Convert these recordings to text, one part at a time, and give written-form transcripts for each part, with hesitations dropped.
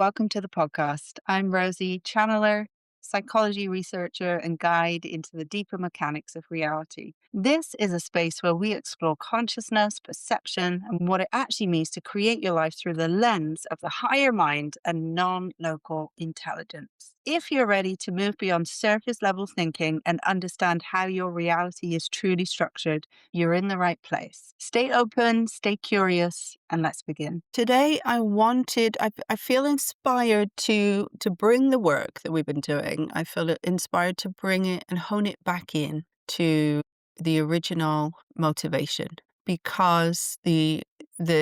Welcome to the podcast. I'm Rosie, channeler, psychology researcher, and guide into the deeper mechanics of reality. This is a space where we explore consciousness, perception, and what it actually means to create your life through the lens of the higher mind and non local intelligence. If you're ready to move beyond surface level thinking and understand how your reality is truly structured, you're in the right place. Stay open, stay curious, and let's begin. Today, I feel inspired to bring the work that we've been doing. I feel inspired to bring it and hone it back in to the original motivation because the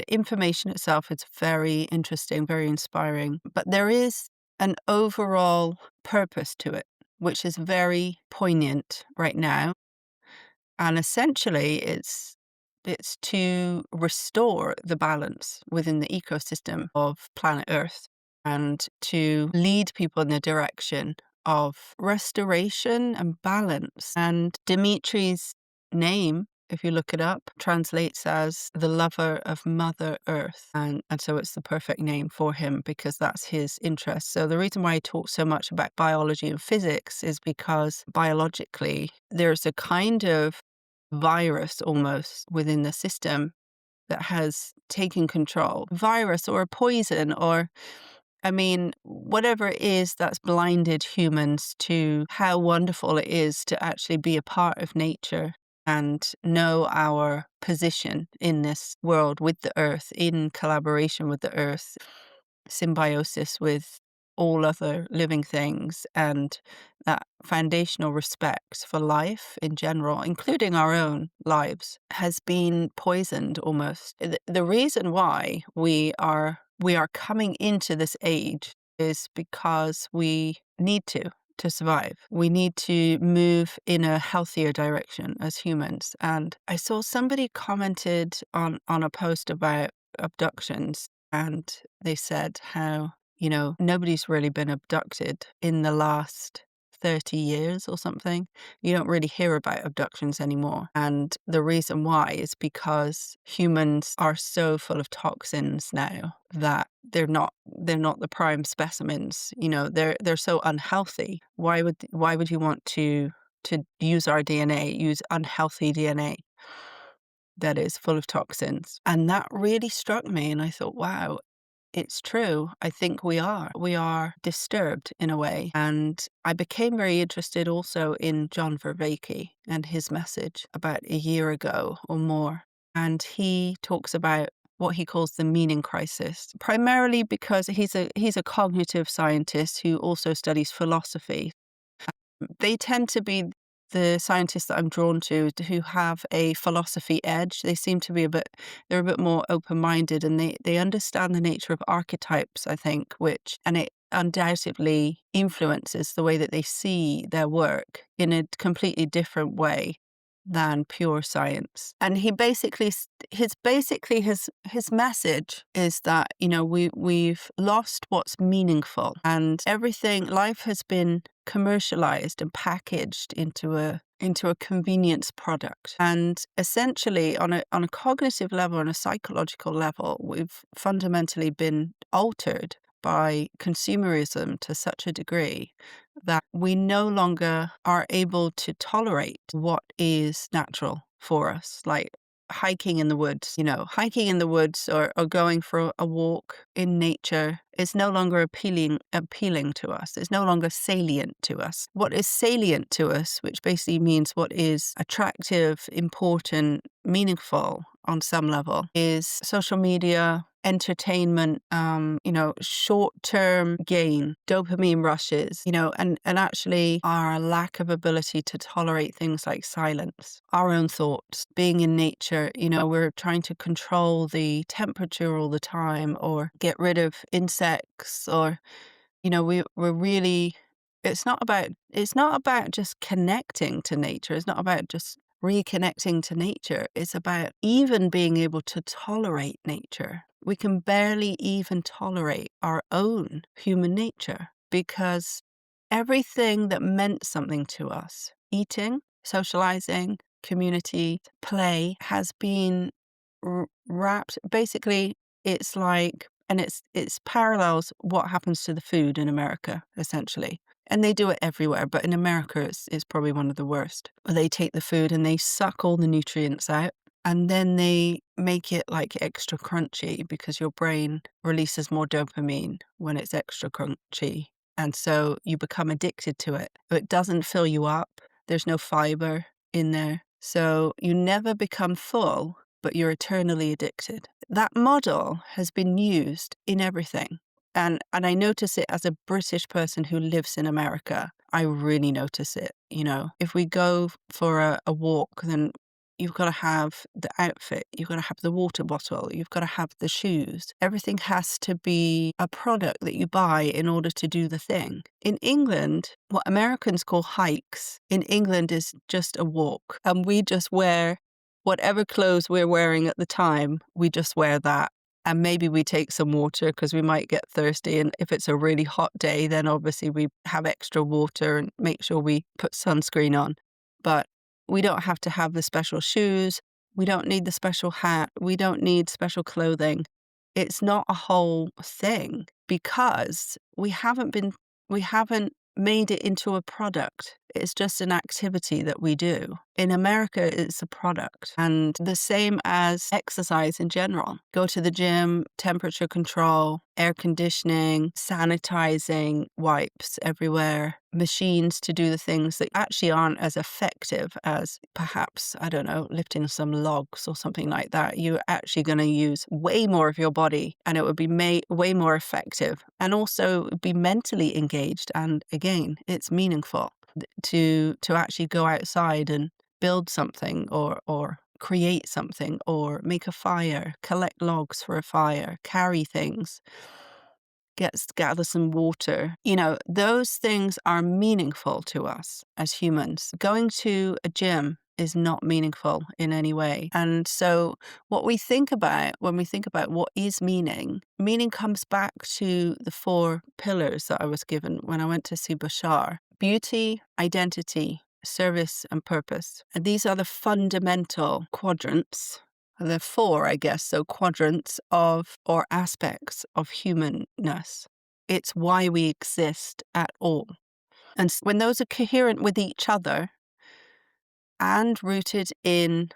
information itself is very interesting, very inspiring, but there is an overall purpose to it, which is very poignant right now. And essentially, it's to restore the balance within the ecosystem of planet Earth and to lead people in the direction of restoration and balance. And Dimitri's name, if you look it up, translates as the lover of Mother Earth. And so it's the perfect name for him because that's his interest. So the reason why I talk so much about biology and physics is because biologically, there's a kind of virus almost within the system that has taken control. Virus or a poison or, whatever it is that's blinded humans to how wonderful it is to actually be a part of nature and know our position in this world with the earth, in collaboration with the earth, symbiosis with all other living things, and that foundational respect for life in general, including our own lives, has been poisoned almost. The reason why we are coming into this age is because we need to survive. We need to move in a healthier direction as humans. And I saw somebody commented on a post about abductions, and they said how, nobody's really been abducted in the last 30 years or something. You don't really hear about abductions anymore. And the reason why is because humans are so full of toxins now that they're not the prime specimens. They're so unhealthy. Why would you want to use our DNA, use unhealthy DNA that is full of toxins? And that really struck me, and I thought, wow, it's true. I think we are disturbed in a way. And I became very interested also in John Vervaeke and his message about a year ago or more. And he talks about what he calls the meaning crisis, primarily because he's a cognitive scientist who also studies philosophy. They tend to be the scientists that I'm drawn to who have a philosophy edge. They seem to be they're a bit more open-minded, and they understand the nature of archetypes, I think, and it undoubtedly influences the way that they see their work in a completely different way than pure science. And his message is that, we've lost what's meaningful, and life has been commercialized and packaged into a convenience product. And essentially on a cognitive level, on a psychological level, we've fundamentally been altered by consumerism to such a degree that we no longer are able to tolerate what is natural for us, like hiking in the woods or going for a walk in nature is no longer appealing to us. It's no longer salient to us. What is salient to us, which basically means what is attractive, important, meaningful on some level, is social media, entertainment, short-term gain, dopamine rushes, and actually our lack of ability to tolerate things like silence, our own thoughts, being in nature. We're trying to control the temperature all the time or get rid of insects, or, we're really, it's not about just connecting to nature. It's not about just reconnecting to nature. It's about even being able to tolerate nature. We can barely even tolerate our own human nature because everything that meant something to us, eating, socializing, community, play, has been wrapped. Basically, it's like And it's parallels what happens to the food in America, essentially. And they do it everywhere, but in America it's probably one of the worst. They take the food and they suck all the nutrients out, and then they make it like extra crunchy because your brain releases more dopamine when it's extra crunchy. And so you become addicted to it. But it doesn't fill you up. There's no fiber in there. So you never become full, but you're eternally addicted. That model has been used in everything. And I notice it as a British person who lives in America. I really notice it. You know, if we go for a walk, then you've got to have the outfit, you've got to have the water bottle, you've got to have the shoes. Everything has to be a product that you buy in order to do the thing. In England, what Americans call hikes, in England is just a walk. And we just wear whatever clothes we're wearing at the time, we just wear that. And maybe we take some water because we might get thirsty. And if it's a really hot day, then obviously we have extra water and make sure we put sunscreen on. But we don't have to have the special shoes. We don't need the special hat. We don't need special clothing. It's not a whole thing because we haven't made it into a product. It's just an activity that we do. In America, it's a product. And the same as exercise in general. Go to the gym, temperature control, air conditioning, sanitizing, wipes everywhere, machines to do the things that actually aren't as effective as perhaps, I don't know, lifting some logs or something like that. You're actually going to use way more of your body and it would be way more effective and also be mentally engaged. And again, it's meaningful to actually go outside and build something or create something or make a fire, collect logs for a fire, carry things, gather some water. You know, those things are meaningful to us as humans. Going to a gym is not meaningful in any way. And so what we think about when we think about what is meaning comes back to the 4 pillars that I was given when I went to see Bashar: beauty, identity, service, and purpose. And these are the fundamental quadrants. There are 4, I guess, so quadrants of or aspects of humanness. It's why we exist at all. And when those are coherent with each other and rooted in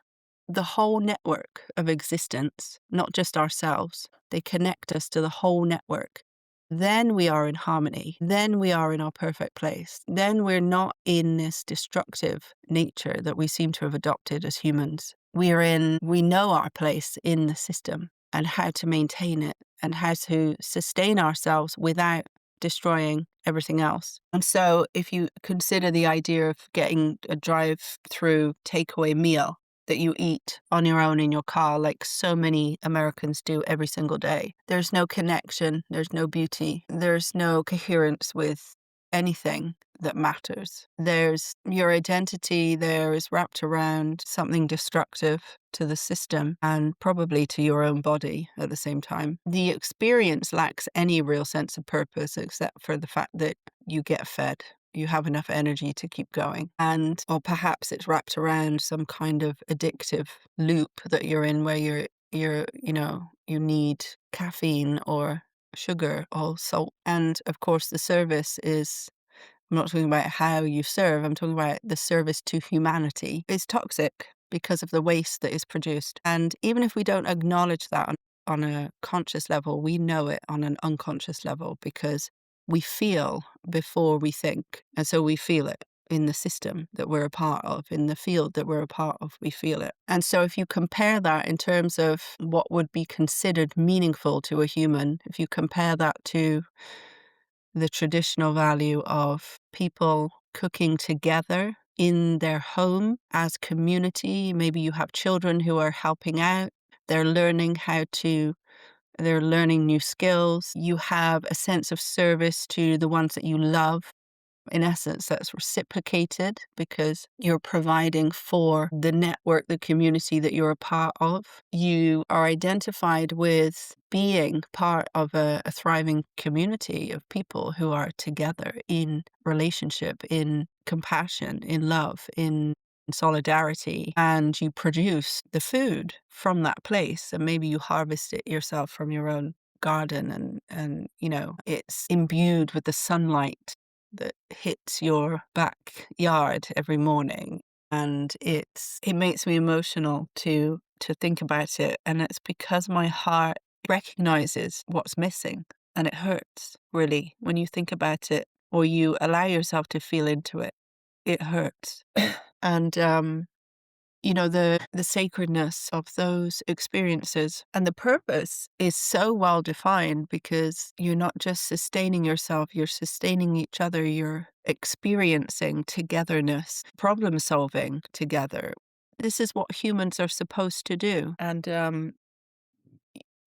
the whole network of existence, not just ourselves, they connect us to the whole network. Then we are in harmony. Then we are in our perfect place. Then we're not in this destructive nature that we seem to have adopted as humans. We know our place in the system and how to maintain it and how to sustain ourselves without destroying everything else. And so if you consider the idea of getting a drive-through takeaway meal that you eat on your own in your car, like so many Americans do every single day, there's no connection, there's no beauty, there's no coherence with anything that matters. There's your identity there is wrapped around something destructive to the system and probably to your own body at the same time. The experience lacks any real sense of purpose except for the fact that you get fed. You have enough energy to keep going. Or perhaps it's wrapped around some kind of addictive loop that you're in where you need caffeine or sugar or salt. And of course, the service is, I'm not talking about how you serve, I'm talking about the service to humanity is toxic because of the waste that is produced. And even if we don't acknowledge that on a conscious level, we know it on an unconscious level because we feel before we think. And so we feel it in the system that we're a part of, in the field that we're a part of, we feel it. And so if you compare that in terms of what would be considered meaningful to a human, if you compare that to the traditional value of people cooking together in their home as community, maybe you have children who are helping out, they're learning new skills. You have a sense of service to the ones that you love. In essence, that's reciprocated because you're providing for the network, the community that you're a part of. You are identified with being part of a thriving community of people who are together in relationship, in compassion, in love, in solidarity, and you produce the food from that place, and maybe you harvest it yourself from your own garden, and it's imbued with the sunlight that hits your backyard every morning. And it makes me emotional to think about it. And it's because my heart recognizes what's missing. And it hurts, really, when you think about it or you allow yourself to feel into it. It hurts. And the sacredness of those experiences and the purpose is so well defined, because you're not just sustaining yourself, you're sustaining each other, you're experiencing togetherness, problem solving together. This is what humans are supposed to do. And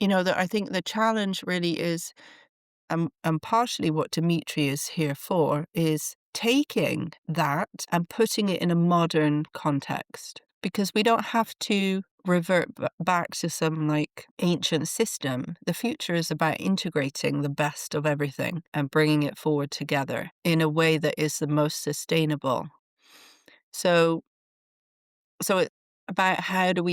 I think the challenge really is, and partially what Dimitri is here for, is taking that and putting it in a modern context. Because we don't have to revert back to some ancient system. The future is about integrating the best of everything and bringing it forward together in a way that is the most sustainable. So it's about how do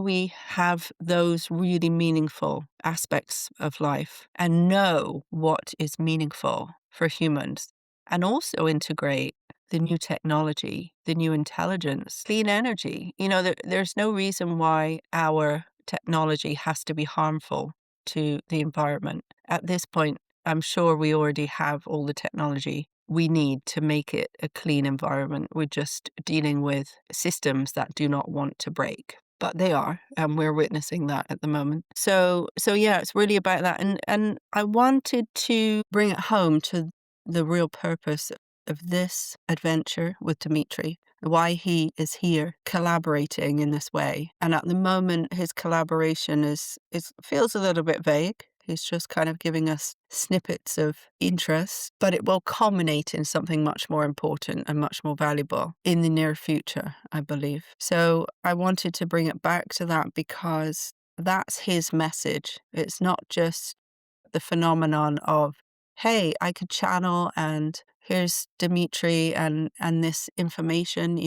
we have those really meaningful aspects of life and know what is meaningful for humans, and also integrate the new technology, the new intelligence, clean energy. There's no reason why our technology has to be harmful to the environment. At this point, I'm sure we already have all the technology we need to make it a clean environment. We're just dealing with systems that do not want to break, but they are, and we're witnessing that at the moment. So yeah, it's really about that. And I wanted to bring it home to the real purpose of this adventure with Dimitri, why he is here collaborating in this way. And at the moment, his collaboration feels a little bit vague. He's just kind of giving us snippets of interest, but it will culminate in something much more important and much more valuable in the near future, I believe. So I wanted to bring it back to that, because that's his message. It's not just the phenomenon of, hey, I could channel and here's Dimitri, and this information,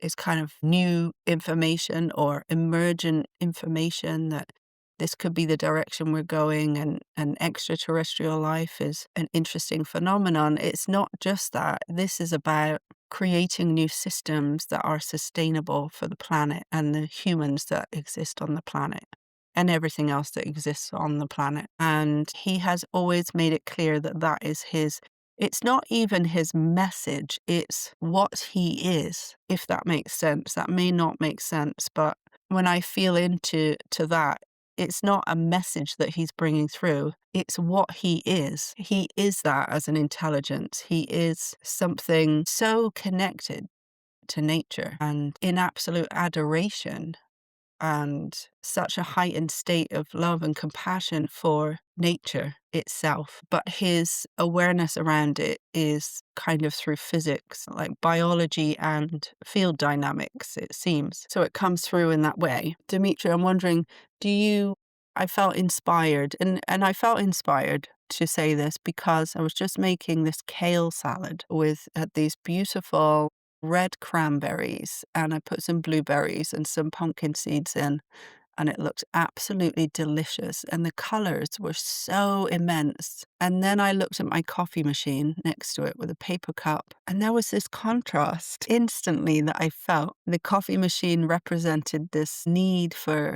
is kind of new information or emergent information that this could be the direction we're going, and extraterrestrial life is an interesting phenomenon. It's not just that. This is about creating new systems that are sustainable for the planet and the humans that exist on the planet and everything else that exists on the planet. And he has always made it clear that that is it's not even his message, it's what he is, if that makes sense. That may not make sense, but when I feel into that, it's not a message that he's bringing through, it's what he is. He is that as an intelligence. He is something so connected to nature and in absolute adoration and such a heightened state of love and compassion for nature itself. But his awareness around it is kind of through physics, like biology and field dynamics, it seems. So it comes through in that way. Dimitri, I'm wondering, I felt inspired, and I felt inspired to say this because I was just making this kale salad with these beautiful red cranberries, and I put some blueberries and some pumpkin seeds in, and it looked absolutely delicious, and the colors were so immense. And then I looked at my coffee machine next to it with a paper cup, and there was this contrast instantly that I felt. The coffee machine represented this need for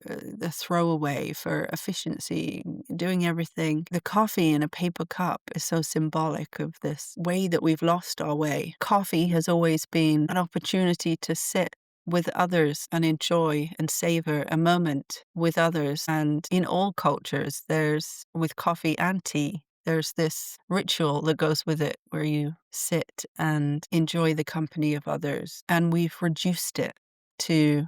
the throwaway, for efficiency, doing everything. The coffee in a paper cup is so symbolic of this way that we've lost our way. Coffee has always been an opportunity to sit with others and enjoy and savor a moment with others. And in all cultures, with coffee and tea, there's this ritual that goes with it where you sit and enjoy the company of others. And we've reduced it to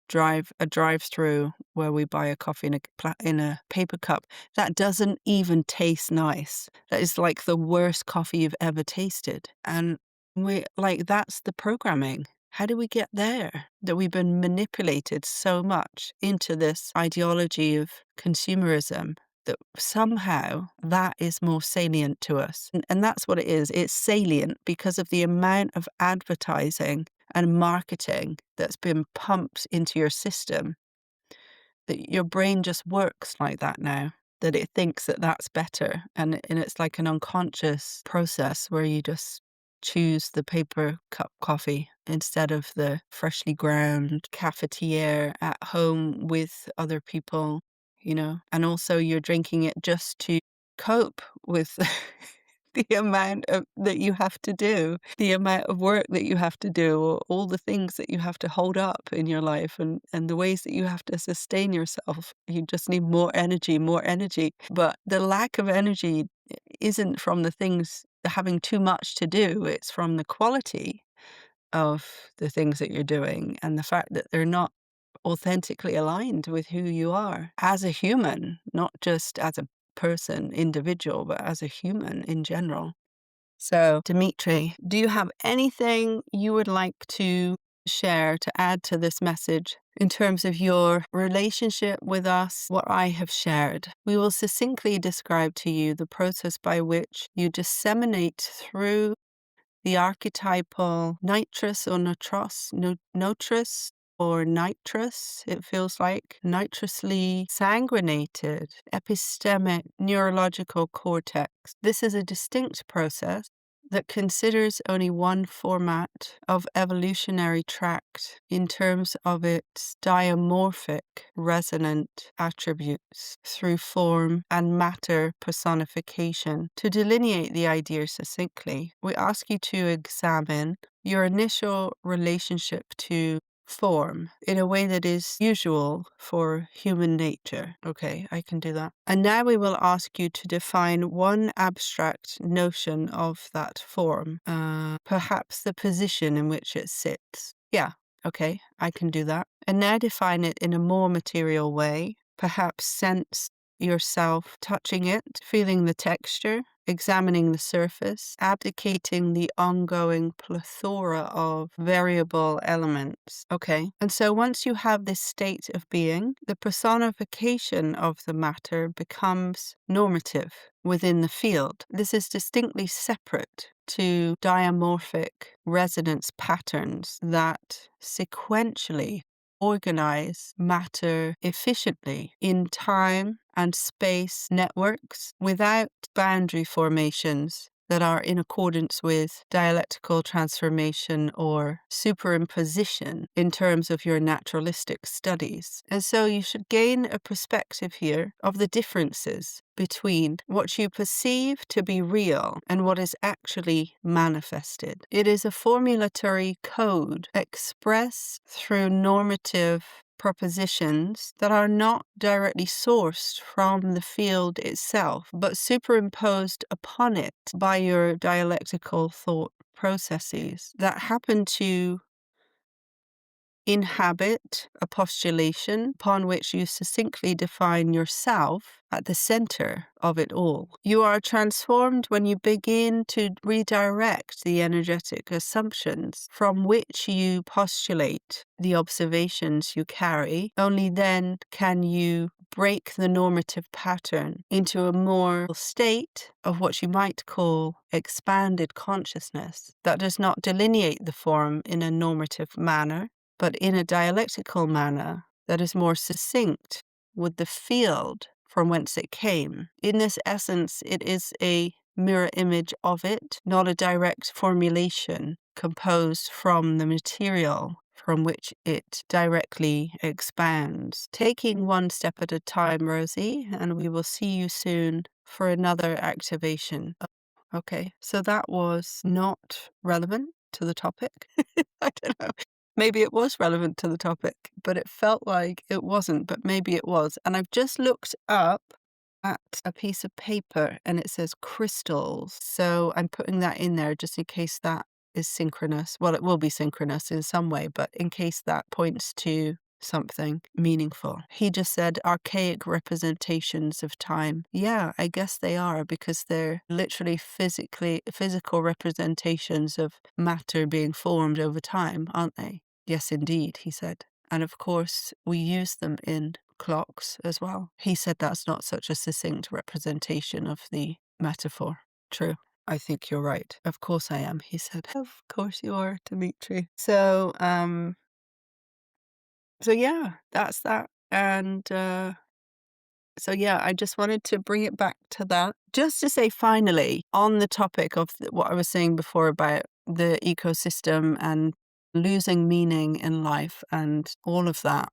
drive-through where we buy a coffee in a paper cup that doesn't even taste nice. That is like the worst coffee you've ever tasted. And that's the programming. How do we get there? That we've been manipulated so much into this ideology of consumerism that somehow that is more salient to us. And that's what it is. It's salient because of the amount of advertising and marketing that's been pumped into your system, that your brain just works like that now. that it thinks that that's better. And it's like an unconscious process where you just choose the paper cup coffee instead of the freshly ground cafetiere at home with other people, and also you're drinking it just to cope with the amount of that you have to do, the amount of work that you have to do, or all the things that you have to hold up in your life, and the ways that you have to sustain yourself. You just need more energy, more energy. But the lack of energy isn't from the things having too much to do, it's from the quality of the things that you're doing and the fact that they're not authentically aligned with who you are as a human, not just as a person, individual, but as a human in general. So, Dimitri, do you have anything you would like to share to add to this message in terms of your relationship with us, what I have shared? We will succinctly describe to you the process by which you disseminate through the archetypal nitrous or notrous or nitrous, it feels like, nitrously sanguinated epistemic neurological cortex. This is a distinct process that considers only one format of evolutionary tract in terms of its diamorphic resonant attributes through form and matter personification. To delineate the idea succinctly, we ask you to examine your initial relationship to form in a way that is usual for human nature. Okay, I can do that. And now we will ask you to define one abstract notion of that form, perhaps the position in which it sits. Yeah, okay, I can do that. And now define it in a more material way, perhaps sense yourself touching it, feeling the texture, examining the surface, abdicating the ongoing plethora of variable elements. Okay. And so once you have this state of being, the personification of the matter becomes normative within the field. This is distinctly separate to diamorphic resonance patterns that sequentially organize matter efficiently in time and space networks without boundary formations that are in accordance with dialectical transformation or superimposition in terms of your naturalistic studies. And so you should gain a perspective here of the differences between what you perceive to be real and what is actually manifested. It is a formulatory code expressed through normative propositions that are not directly sourced from the field itself, but superimposed upon it by your dialectical thought processes that happen to inhabit a postulation upon which you succinctly define yourself at the center of it all. You are transformed when you begin to redirect the energetic assumptions from which you postulate the observations you carry. Only then can you break the normative pattern into a more state of what you might call expanded consciousness that does not delineate the form in a normative manner, but in a dialectical manner that is more succinct with the field from whence it came. In this essence, it is a mirror image of it, not a direct formulation composed from the material from which it directly expands. Taking one step at a time, Rosie, and we will see you soon for another activation. Okay, so that was not relevant to the topic. I don't know. Maybe it was relevant to the topic, but it felt like it wasn't, but maybe it was. And I've just looked up at a piece of paper and it says crystals. So I'm putting that in there just in case that is synchronous. Well, it will be synchronous in some way, but in case that points to something meaningful. He just said archaic representations of time. Yeah, I guess they are, because they're literally physical representations of matter being formed over time, aren't they? Yes, indeed, he said. And of course, we use them in clocks as well. He said that's not such a succinct representation of the metaphor. True. I think you're right. Of course I am, he said. Of course you are, Dimitri. So yeah, that's that. And So, yeah, I just wanted to bring it back to that. Just to say, finally, on the topic of what I was saying before about the ecosystem and losing meaning in life and all of that,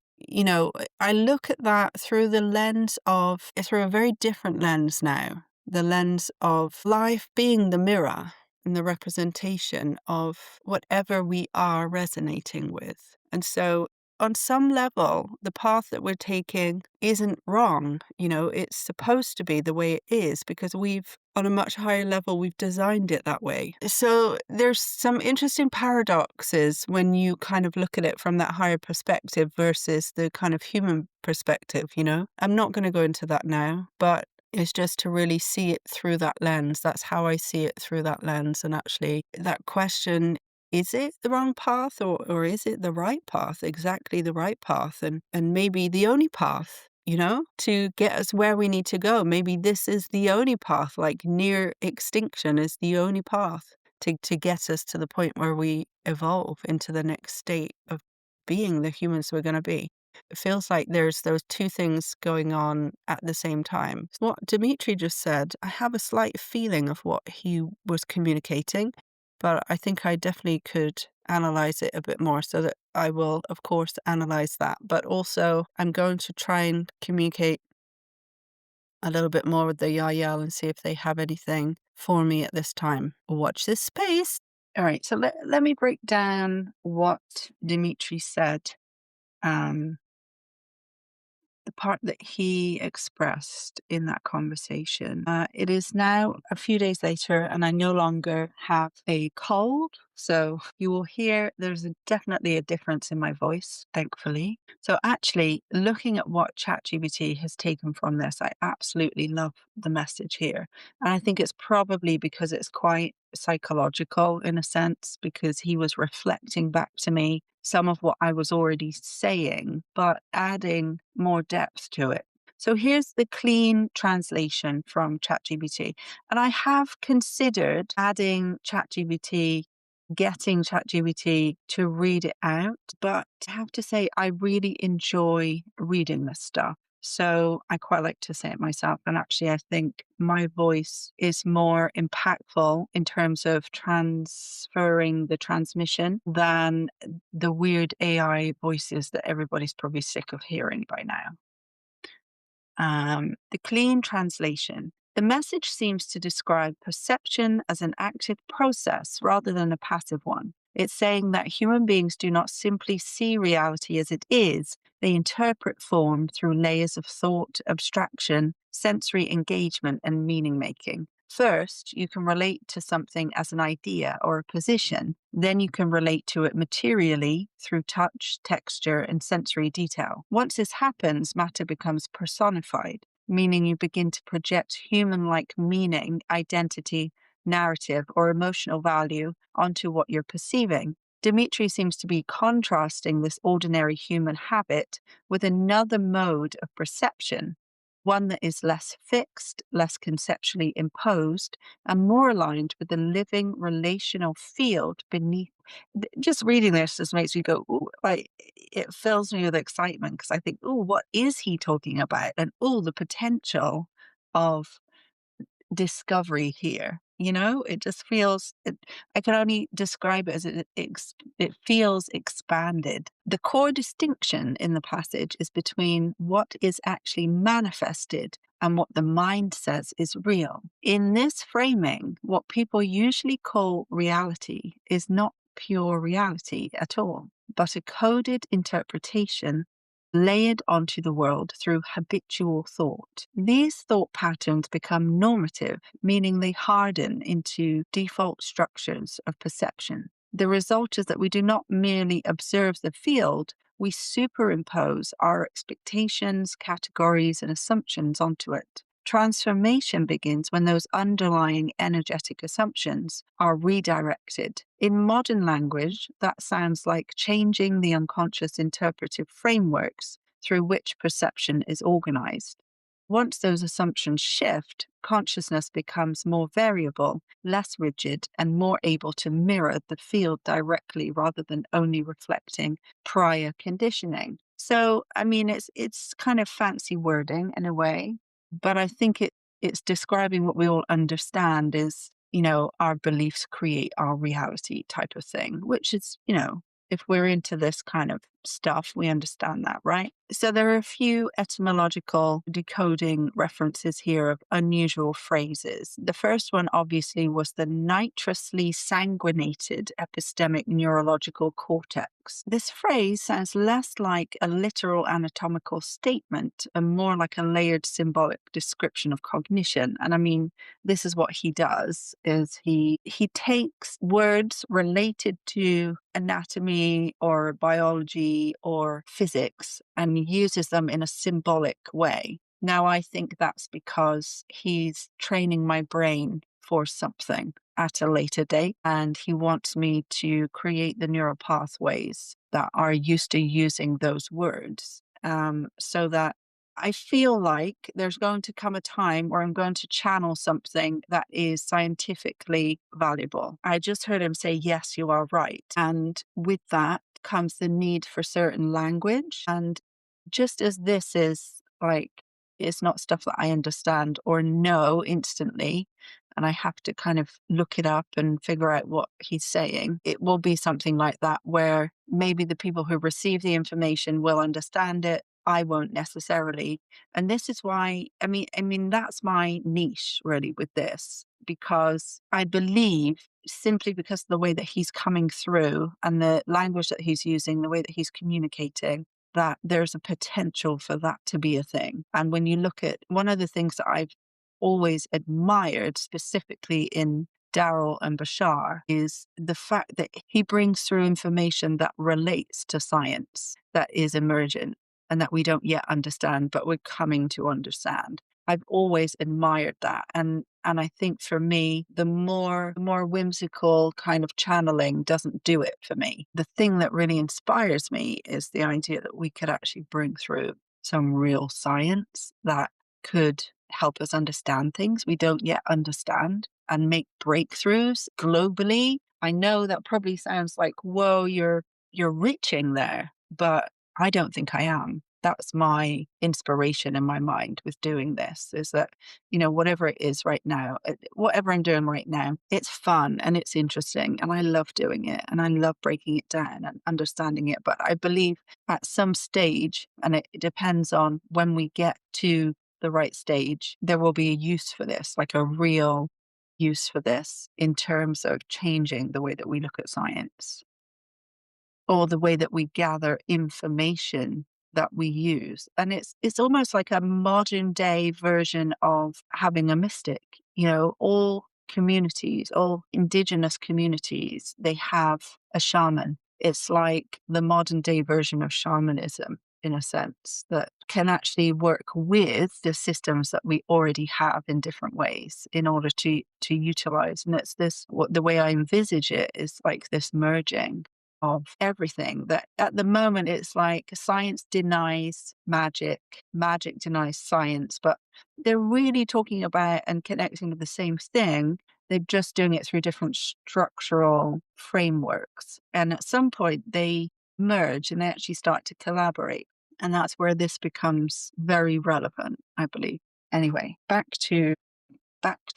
I look at that through through a very different lens now. The lens of life being the mirror and the representation of whatever we are resonating with. And so on some level, the path that we're taking isn't wrong. It's supposed to be the way it is because on a much higher level, we've designed it that way. So there's some interesting paradoxes when you kind of look at it from that higher perspective versus the kind of human perspective, I'm not going to go into that now, but it's just to really see it through that lens. That's how I see it through that lens. And actually, that question, is it the wrong path or is it the right path, exactly the right path, and maybe the only path, to get us where we need to go? Maybe this is the only path, like near extinction is the only path to get us to the point where we evolve into the next state of being the humans we're going to be. It feels like there's those two things going on at the same time. What Dimitri just said, I have a slight feeling of what he was communicating, but I think I definitely could analyze it a bit more, so that I will, of course, analyze that. But also, I'm going to try and communicate a little bit more with the Yael and see if they have anything for me at this time. Watch this space. All right, so let me break down what Dimitri said. The part that he expressed in that conversation. It is now a few days later, and I no longer have a cold. So you will hear there's definitely a difference in my voice, thankfully. So actually, looking at what ChatGPT has taken from this, I absolutely love the message here. And I think it's probably because it's quite psychological in a sense, because he was reflecting back to me some of what I was already saying, but adding more depth to it. So here's the clean translation from ChatGPT. And I have considered getting ChatGPT to read it out, but I have to say, I really enjoy reading this stuff. So I quite like to say it myself. And actually, I think my voice is more impactful in terms of transferring the transmission than the weird AI voices that everybody's probably sick of hearing by now. The clean translation. The message seems to describe perception as an active process rather than a passive one. It's saying that human beings do not simply see reality as it is, they interpret form through layers of thought, abstraction, sensory engagement, and meaning making. First, you can relate to something as an idea or a position. Then you can relate to it materially through touch, texture, and sensory detail. Once this happens, matter becomes personified, meaning you begin to project human-like meaning, identity, narrative, or emotional value onto what you're perceiving. Dimitri seems to be contrasting this ordinary human habit with another mode of perception, one that is less fixed, less conceptually imposed, and more aligned with the living relational field beneath. Just reading this just makes me go, ooh, like it fills me with excitement because I think, oh, what is he talking about? And oh, the potential of discovery here. It just feels, I can only describe it as it feels expanded. The core distinction in the passage is between what is actually manifested and what the mind says is real. In this framing, what people usually call reality is not pure reality at all, but a coded interpretation layered onto the world through habitual thought. These thought patterns become normative, meaning they harden into default structures of perception. The result is that we do not merely observe the field, we superimpose our expectations, categories, and assumptions onto it. Transformation begins when those underlying energetic assumptions are redirected. In modern language, that sounds like changing the unconscious interpretive frameworks through which perception is organized. Once those assumptions shift, consciousness becomes more variable, less rigid, and more able to mirror the field directly rather than only reflecting prior conditioning. So, I mean, it's kind of fancy wording in a way, but I think it's describing what we all understand is, our beliefs create our reality type of thing, which is, if we're into this kind of stuff, we understand that, right? So there are a few etymological decoding references here of unusual phrases. The first one, obviously, was the nitrously sanguinated epistemic neurological cortex. This phrase sounds less like a literal anatomical statement and more like a layered symbolic description of cognition. And I mean, this is what he does is he takes words related to anatomy or biology or physics and uses them in a symbolic way. Now, I think that's because he's training my brain for something at a later date, and he wants me to create the neural pathways that are used to using those words, so that I feel like there's going to come a time where I'm going to channel something that is scientifically valuable. I just heard him say, yes, you are right. And with that comes the need for certain language. And just as this is like, it's not stuff that I understand or know instantly, and I have to kind of look it up and figure out what he's saying, it will be something like that where maybe the people who receive the information will understand it. I won't necessarily. And this is why, I mean, that's my niche really with this, because I believe simply because of the way that he's coming through and the language that he's using, the way that he's communicating, that there's a potential for that to be a thing. And when you look at one of the things that I've always admired specifically in Daryl and Bashar is the fact that he brings through information that relates to science that is emergent and that we don't yet understand, but we're coming to understand. I've always admired that. And I think for me, the more whimsical kind of channeling doesn't do it for me. The thing that really inspires me is the idea that we could actually bring through some real science that could help us understand things we don't yet understand and make breakthroughs globally. I know that probably sounds like, whoa, you're reaching there, but I don't think I am. That's my inspiration in my mind with doing this is that, whatever it is right now, whatever I'm doing right now, it's fun and it's interesting and I love doing it and I love breaking it down and understanding it. But I believe at some stage, and it depends on when we get to the right stage, there will be a use for this, like a real use for this in terms of changing the way that we look at science or the way that we gather information that we use. And it's almost like a modern day version of having a mystic. All communities, all indigenous communities, they have a shaman. It's like the modern day version of shamanism in a sense that can actually work with the systems that we already have in different ways in order to utilize. And it's the way I envisage it is like this merging of everything that at the moment it's like science denies magic, magic denies science, but they're really talking about and connecting with the same thing. They're just doing it through different structural frameworks. And at some point they merge and they actually start to collaborate. And that's where this becomes very relevant, I believe. Anyway, back to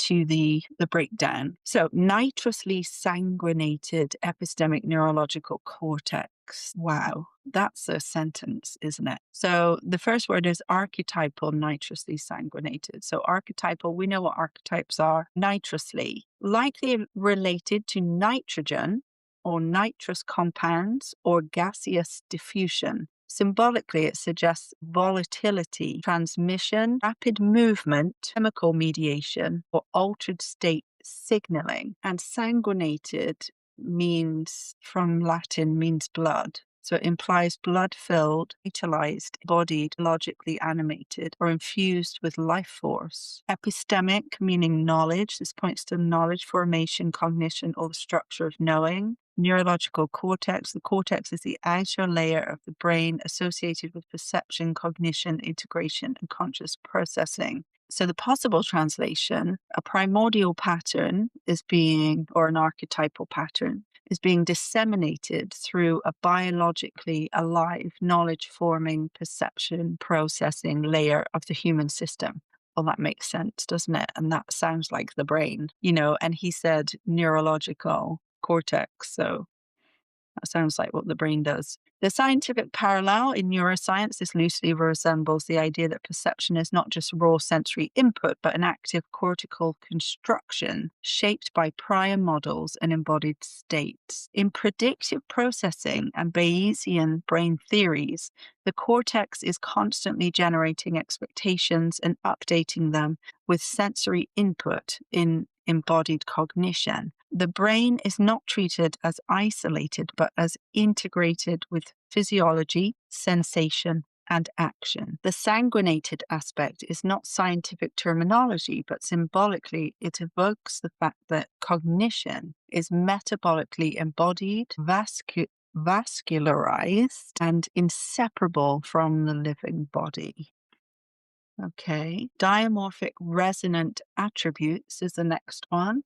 the breakdown. So nitrously sanguinated epistemic neurological cortex. Wow, that's a sentence, isn't it? So the first word is archetypal nitrously sanguinated. So archetypal, we know what archetypes are. Nitrously, likely related to nitrogen or nitrous compounds or gaseous diffusion. Symbolically, it suggests volatility, transmission, rapid movement, chemical mediation, or altered state signaling. And sanguinated means, from Latin, means blood. So it implies blood-filled, vitalized, embodied, logically animated, or infused with life force. Epistemic, meaning knowledge. This points to knowledge, formation, cognition, or the structure of knowing. Neurological cortex. The cortex is the outer layer of the brain associated with perception, cognition, integration, and conscious processing. So the possible translation, a primordial pattern is being, or an archetypal pattern, is being disseminated through a biologically alive, knowledge-forming, perception processing layer of the human system. Well, that makes sense, doesn't it? And that sounds like the brain, and he said neurological cortex. So that sounds like what the brain does. The scientific parallel in neuroscience, this loosely resembles the idea that perception is not just raw sensory input, but an active cortical construction shaped by prior models and embodied states. In predictive processing and Bayesian brain theories, the cortex is constantly generating expectations and updating them with sensory input in embodied cognition. The brain is not treated as isolated, but as integrated with physiology, sensation, and action. The sanguinated aspect is not scientific terminology, but symbolically it evokes the fact that cognition is metabolically embodied, vascularized, and inseparable from the living body. Okay, diamorphic resonant attributes is the next one.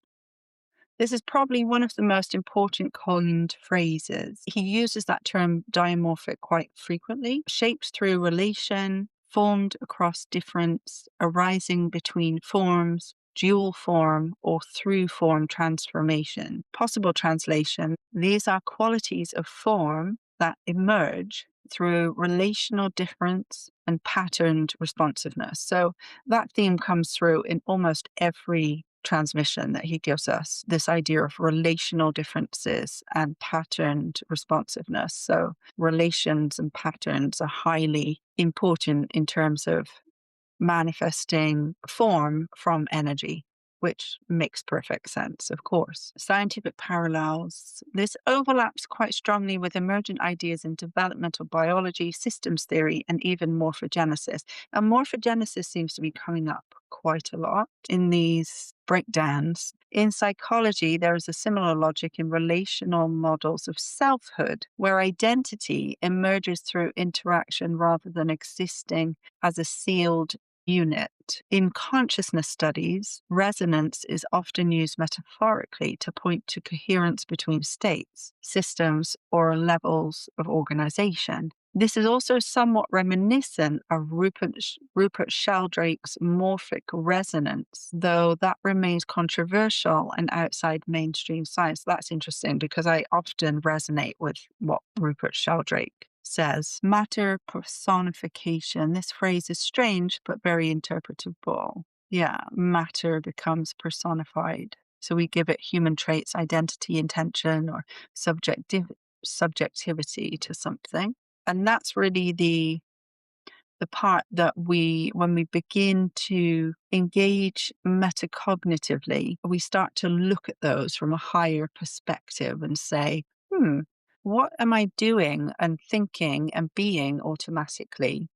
This is probably one of the most important coined phrases. He uses that term diamorphic quite frequently. Shapes through relation, formed across difference, arising between forms, dual form, or through form transformation. Possible translation: these are qualities of form that emerge through relational difference and patterned responsiveness. So that theme comes through in almost every transmission that he gives us, this idea of relational differences and patterned responsiveness. So relations and patterns are highly important in terms of manifesting form from energy, which makes perfect sense, of course. Scientific parallels. This overlaps quite strongly with emergent ideas in developmental biology, systems theory, and even morphogenesis. And morphogenesis seems to be coming up quite a lot in these breakdowns. In psychology, there is a similar logic in relational models of selfhood, where identity emerges through interaction rather than existing as a sealed unit. In consciousness studies, resonance is often used metaphorically to point to coherence between states, systems, or levels of organization. This is also somewhat reminiscent of Rupert Sheldrake's morphic resonance, though that remains controversial and outside mainstream science. That's interesting because I often resonate with what Rupert Sheldrake says. Matter personification. This phrase is strange, but very interpretable. Yeah, matter becomes personified. So we give it human traits, identity, intention, or subjectivity to something. And that's really the part that when we begin to engage metacognitively, we start to look at those from a higher perspective and say, what am I doing and thinking and being automatically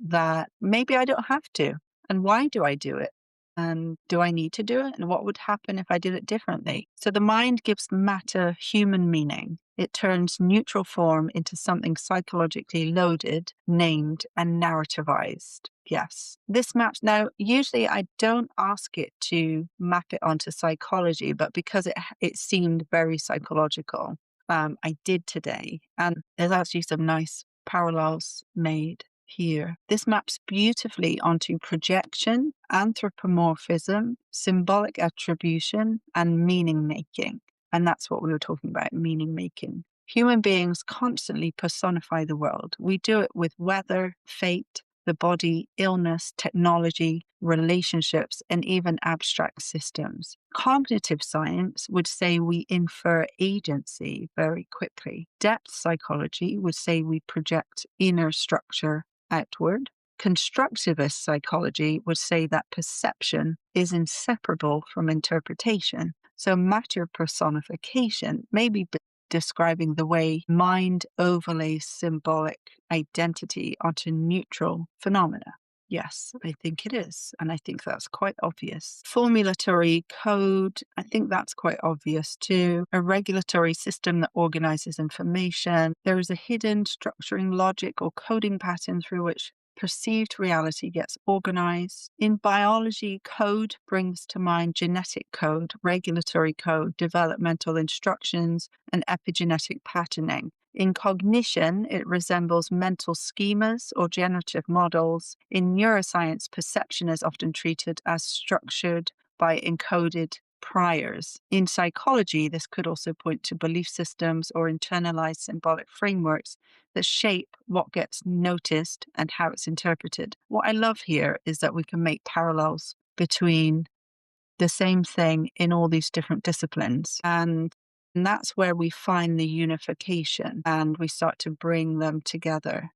that maybe I don't have to? And why do I do it? And do I need to do it? And what would happen if I did it differently? So the mind gives matter human meaning. It turns neutral form into something psychologically loaded, named, and narrativized. Yes. This maps. Now, usually I don't ask it to map it onto psychology, but because it seemed very psychological, I did today. And there's actually some nice parallels made here. This maps beautifully onto projection, anthropomorphism, symbolic attribution, and meaning making. And that's what we were talking about, meaning making. Human beings constantly personify the world. We do it with weather, fate, the body, illness, technology, relationships, and even abstract systems. Cognitive science would say we infer agency very quickly. Depth psychology would say we project inner structure outward. Constructivist psychology would say that perception is inseparable from interpretation. So matter personification may be describing the way mind overlays symbolic identity onto neutral phenomena. Yes, I think it is. And I think that's quite obvious. Formulatory code, I think that's quite obvious too. A regulatory system that organizes information. There is a hidden structuring logic or coding pattern through which perceived reality gets organized. In biology, code brings to mind genetic code, regulatory code, developmental instructions, and epigenetic patterning. In cognition, it resembles mental schemas or generative models. In neuroscience, perception is often treated as structured by encoded priors. In psychology, this could also point to belief systems or internalized symbolic frameworks that shape what gets noticed and how it's interpreted. What I love here is that we can make parallels between the same thing in all these different disciplines. And that's where we find the unification and we start to bring them together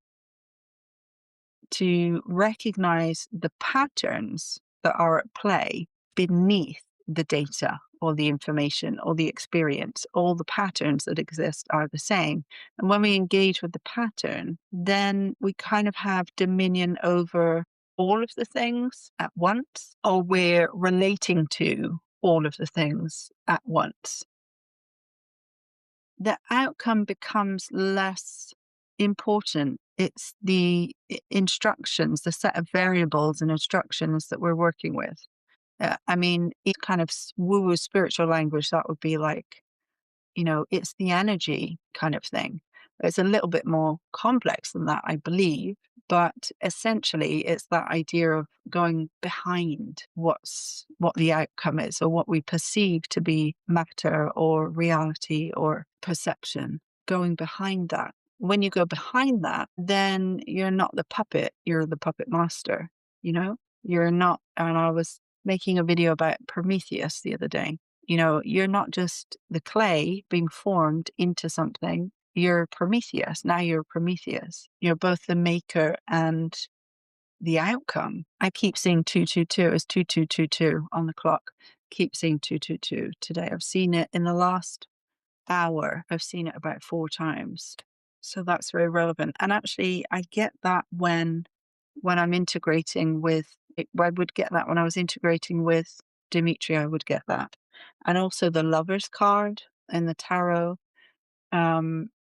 to recognize the patterns that are at play beneath the data or the information or the experience. All the patterns that exist are the same. And when we engage with the pattern, then we kind of have dominion over all of the things at once, or we're relating to all of the things at once. The outcome becomes less important. It's the instructions, the set of variables and instructions that we're working with. I mean, in kind of woo-woo spiritual language, that would be like, it's the energy kind of thing. It's a little bit more complex than that, I believe. But essentially, it's that idea of going behind what the outcome is, or what we perceive to be matter or reality or perception, going behind that. When you go behind that, then you're not the puppet, you're the puppet master, You're not, and I was making a video about Prometheus the other day. You're not just the clay being formed into something. You're Prometheus. Now you're Prometheus. You're both the maker and the outcome. I keep seeing 222. It's 2222 on the clock. Keep seeing 222 today. I've seen it in the last hour. I've seen it about 4 times. So that's very relevant. And actually, I get that when I'm integrating with, I would get that when I was integrating with Dimitri, I would get that. And also the Lover's card in the tarot,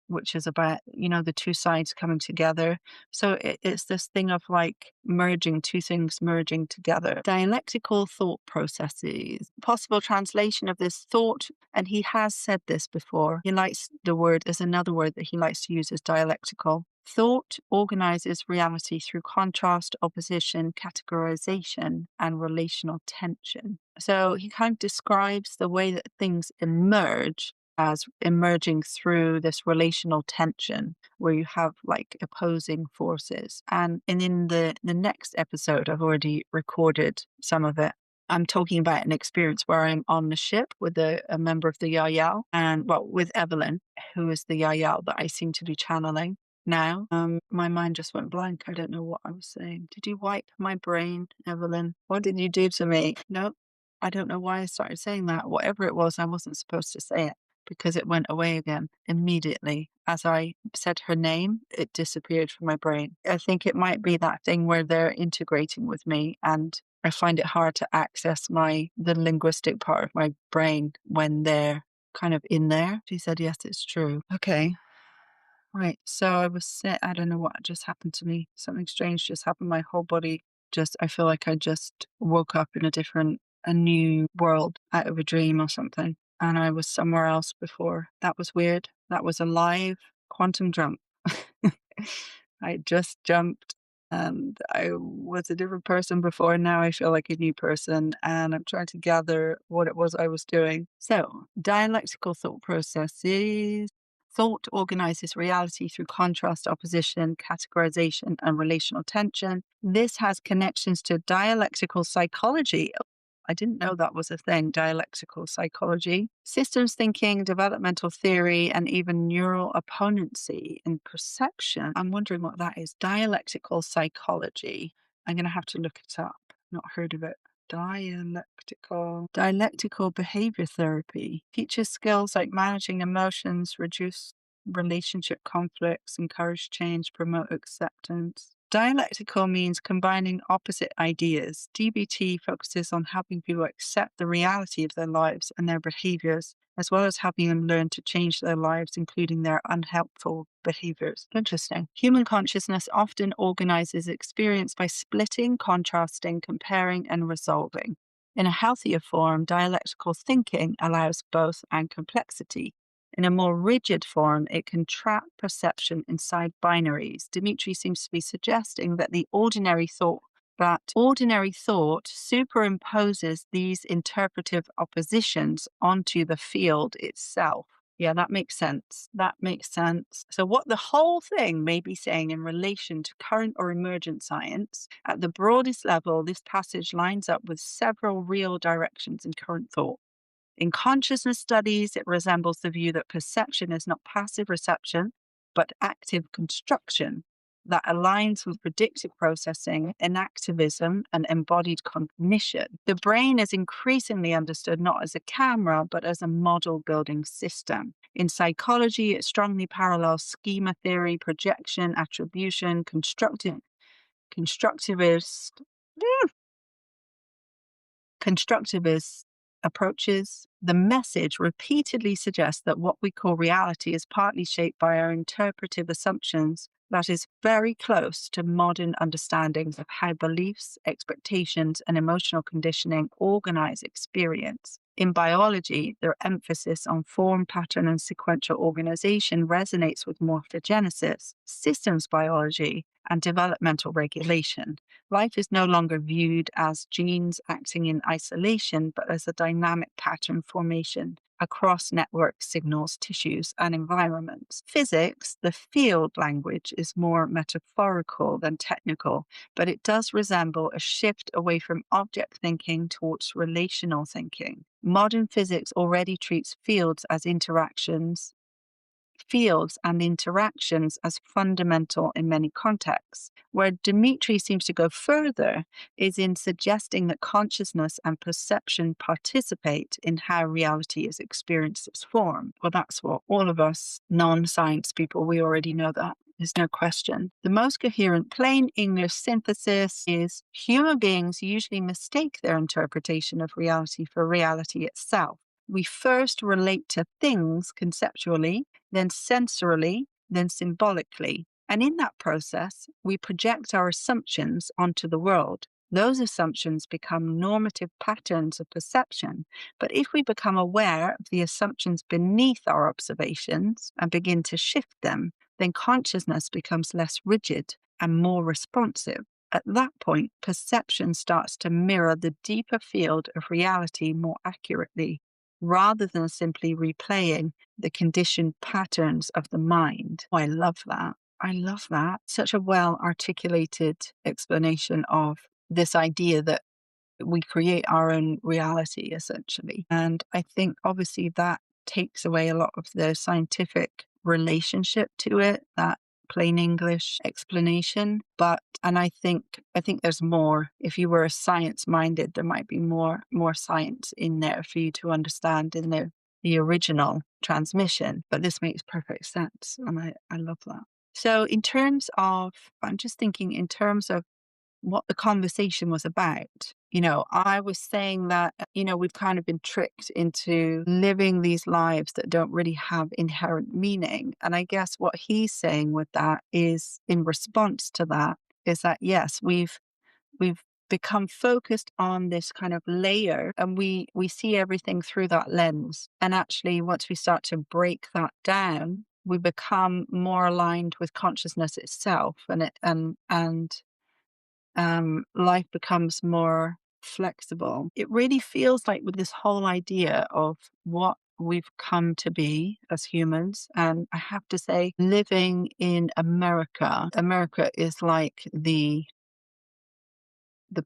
which is about, the two sides coming together. So it's this thing of like merging two things, merging together. Dialectical thought processes. Possible translation of this thought, and he has said this before. He likes there's another word that he likes to use is dialectical. Thought organizes reality through contrast, opposition, categorization, and relational tension. So he kind of describes the way that things emerge as emerging through this relational tension where you have like opposing forces. And in the next episode, I've already recorded some of it. I'm talking about an experience where I'm on the ship with a member of the Yahyel, and with Evelyn, who is the Yahyel that I seem to be channeling now. My mind just went blank. I don't know what I was saying. Did you wipe my brain, Evelyn? What did you do to me? No, I don't know why I started saying that. Whatever it was, I wasn't supposed to say it because it went away again immediately. As I said her name, it disappeared from my brain. I think it might be that thing where they're integrating with me and I find it hard to access the linguistic part of my brain when they're kind of in there. She said, yes, it's true. Okay. Right. So I don't know what just happened to me. Something strange just happened. My whole body I feel like I just woke up in a new world out of a dream or something. And I was somewhere else before. That was weird. That was a live quantum jump. I just jumped and I was a different person before. Now I feel like a new person and I'm trying to gather what it was I was doing. So, dialectical thought processes. Thought organizes reality through contrast, opposition, categorization, and relational tension. This has connections to dialectical psychology. I didn't know that was a thing, dialectical psychology, systems thinking, developmental theory, and even neural opponency in perception. I'm wondering what that is. Dialectical psychology. I'm going to have to look it up. Not heard of it. Dialectical behavior therapy teaches skills like managing emotions, reduce relationship conflicts, encourage change, promote acceptance. Dialectical means combining opposite ideas. DBT focuses on helping people accept the reality of their lives and their behaviors, as well as helping them learn to change their lives, including their unhelpful behaviors. Interesting. Human consciousness often organizes experience by splitting, contrasting, comparing, and resolving. In a healthier form, dialectical thinking allows both and complexity. In a more rigid form, it can trap perception inside binaries. Dimitri seems to be suggesting that ordinary thought superimposes these interpretive oppositions onto the field itself. Yeah, that makes sense. That makes sense. So, what the whole thing may be saying in relation to current or emergent science, at the broadest level, this passage lines up with several real directions in current thought. In consciousness studies, it resembles the view that perception is not passive reception, but active construction that aligns with predictive processing, enactivism, and embodied cognition. The brain is increasingly understood not as a camera, but as a model building system. In psychology, it strongly parallels schema theory, projection, attribution, constructivist approaches. The message repeatedly suggests that what we call reality is partly shaped by our interpretive assumptions that is very close to modern understandings of how beliefs, expectations, and emotional conditioning organize experience. In biology, their emphasis on form, pattern, and sequential organization resonates with morphogenesis, systems biology, and developmental regulation. Life is no longer viewed as genes acting in isolation, but as a dynamic pattern formation across network signals, tissues, and environments. Physics, the field language, is more metaphorical than technical, but it does resemble a shift away from object thinking towards relational thinking. Modern physics already treats fields and interactions as fundamental in many contexts. Where Dimitri seems to go further is in suggesting that consciousness and perception participate in how reality is experienced as form. Well, that's what all of us non-science people, we already know that. There's no question. The most coherent plain English synthesis is human beings usually mistake their interpretation of reality for reality itself. We first relate to things conceptually, then sensorily, then symbolically. And in that process, we project our assumptions onto the world. Those assumptions become normative patterns of perception. But if we become aware of the assumptions beneath our observations and begin to shift them, then consciousness becomes less rigid and more responsive. At that point, perception starts to mirror the deeper field of reality more accurately, rather than simply replaying the conditioned patterns of the mind. Oh, I love that. I love that. Such a well articulated explanation of this idea that we create our own reality, essentially. And I think obviously that takes away a lot of the scientific relationship to it, that plain English explanation. And I think there's more. If you were science minded, there might be more science in there for you to understand in the original transmission. But this makes perfect sense. And I love that. So I'm just thinking in terms of what the conversation was about. I was saying that, we've kind of been tricked into living these lives that don't really have inherent meaning. And I guess what he's saying with that is, in response to that, is that, yes, we've become focused on this kind of layer, and we see everything through that lens. And actually, once we start to break that down, we become more aligned with consciousness itself, and life becomes more flexible. It really feels like, with this whole idea of what we've come to be as humans, and I have to say, living in America is like the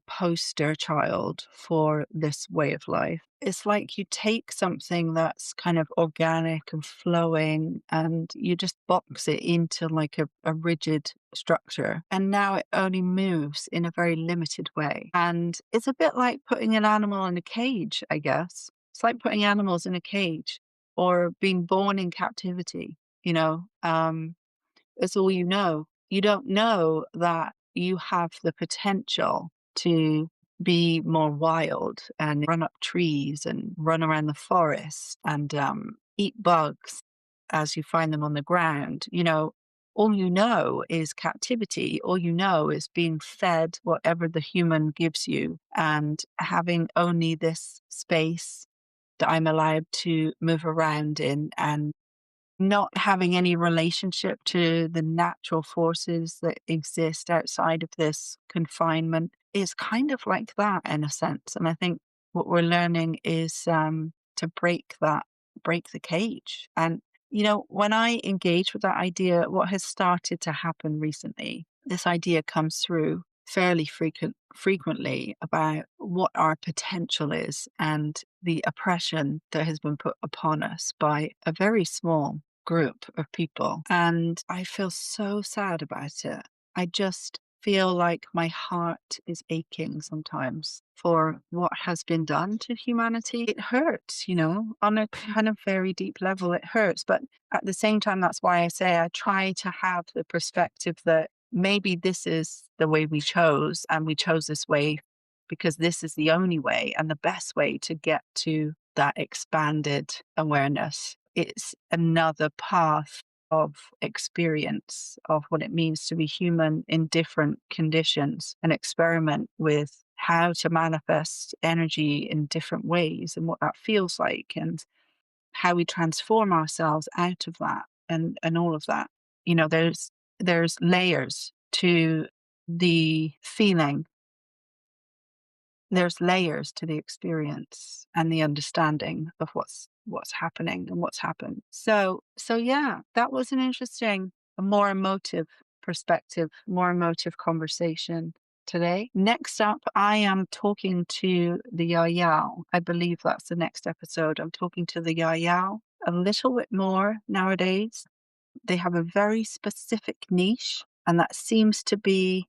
poster child for this way of life. It's like you take something that's kind of organic and flowing, and you just box it into like a rigid structure. And now it only moves in a very limited way. And it's a bit like putting an animal in a cage, I guess. It's like putting animals in a cage or being born in captivity. That's all you know. You don't know that you have the potential to be more wild and run up trees and run around the forest and eat bugs as you find them on the ground. All you know is captivity. All you know is being fed whatever the human gives you and having only this space that I'm allowed to move around in, and not having any relationship to the natural forces that exist outside of this confinement is kind of like that in a sense. And I think what we're learning is to break the cage. And, when I engage with that idea, what has started to happen recently, this idea comes through fairly frequently about what our potential is and the oppression that has been put upon us by a very small group of people. And I feel so sad about it. I just feel like my heart is aching sometimes for what has been done to humanity. It hurts, on a kind of very deep level, it hurts. But at the same time, that's why I say I try to have the perspective that maybe this is the way we chose, and we chose this way because this is the only way and the best way to get to that expanded awareness. It's another path of experience of what it means to be human in different conditions, and experiment with how to manifest energy in different ways and what that feels like, and how we transform ourselves out of that, and all of that. There's layers to the feeling, there's layers to the experience and the understanding of what's happening and what's happened. So yeah, that was an interesting, a more emotive perspective, more emotive conversation today. Next up, I am talking to the Yao. I believe that's the next episode. I'm talking to the Yao a little bit more nowadays. They have a very specific niche, and that seems to be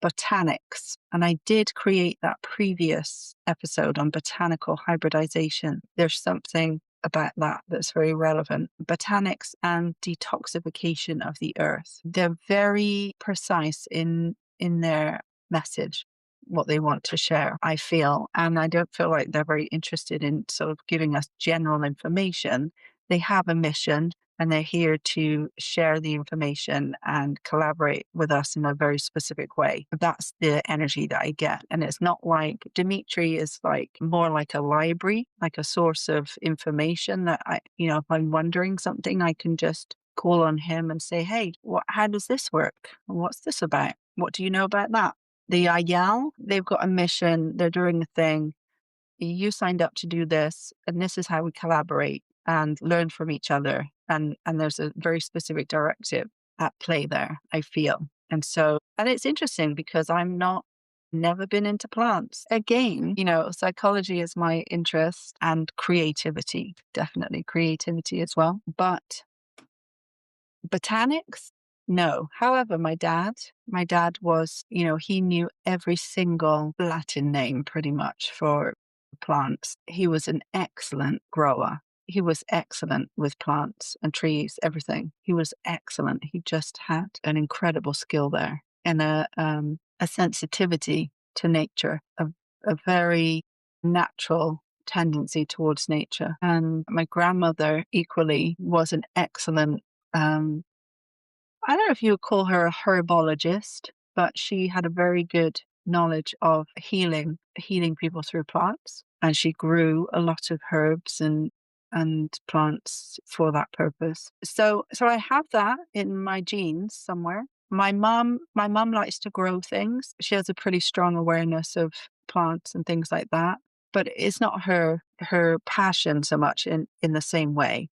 botanics. And I did create that previous episode on botanical hybridization. There's something about that that's very relevant. Botanics and detoxification of the earth. They're very precise in their message, what they want to share, I feel. And I don't feel like they're very interested in sort of giving us general information. They have a mission, and they're here to share the information and collaborate with us in a very specific way. That's the energy that I get. And it's not like Dimitri is like more like a library, like a source of information that if I'm wondering something, I can just call on him and say, hey, how does this work? What's this about? What do you know about that? The Ayal, they've got a mission, they're doing a thing. You signed up to do this, and this is how we collaborate and learn from each other. And there's a very specific directive at play there, I feel. And it's interesting because never been into plants. Again, psychology is my interest, and creativity, definitely creativity as well. But botanics, no. However, my dad was, he knew every single Latin name pretty much for plants. He was an excellent grower. He was excellent with plants and trees, everything. He was excellent. He just had an incredible skill there, and a sensitivity to nature, a very natural tendency towards nature. And my grandmother equally was an excellent, I don't know if you would call her a herbologist, but she had a very good knowledge of healing people through plants. And she grew a lot of herbs and plants for that purpose. So I have that in my genes somewhere. My mum likes to grow things. She has a pretty strong awareness of plants and things like that, but it's not her passion so much in the same way,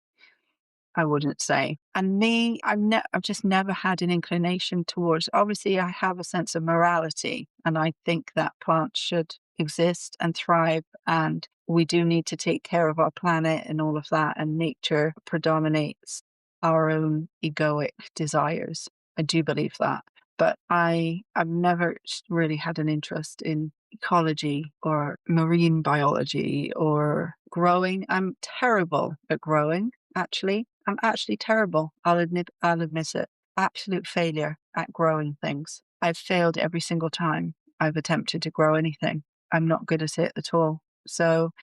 I wouldn't say. And me, I've just never had an inclination towards, obviously I have a sense of morality, and I think that plants should exist and thrive, and we do need to take care of our planet and all of that, and nature predominates our own egoic desires. I do believe that. But I've never really had an interest in ecology or marine biology or growing. I'm terrible at growing, actually. I'm actually terrible. I'll admit it. Absolute failure at growing things. I've failed every single time I've attempted to grow anything. I'm not good at it at all. So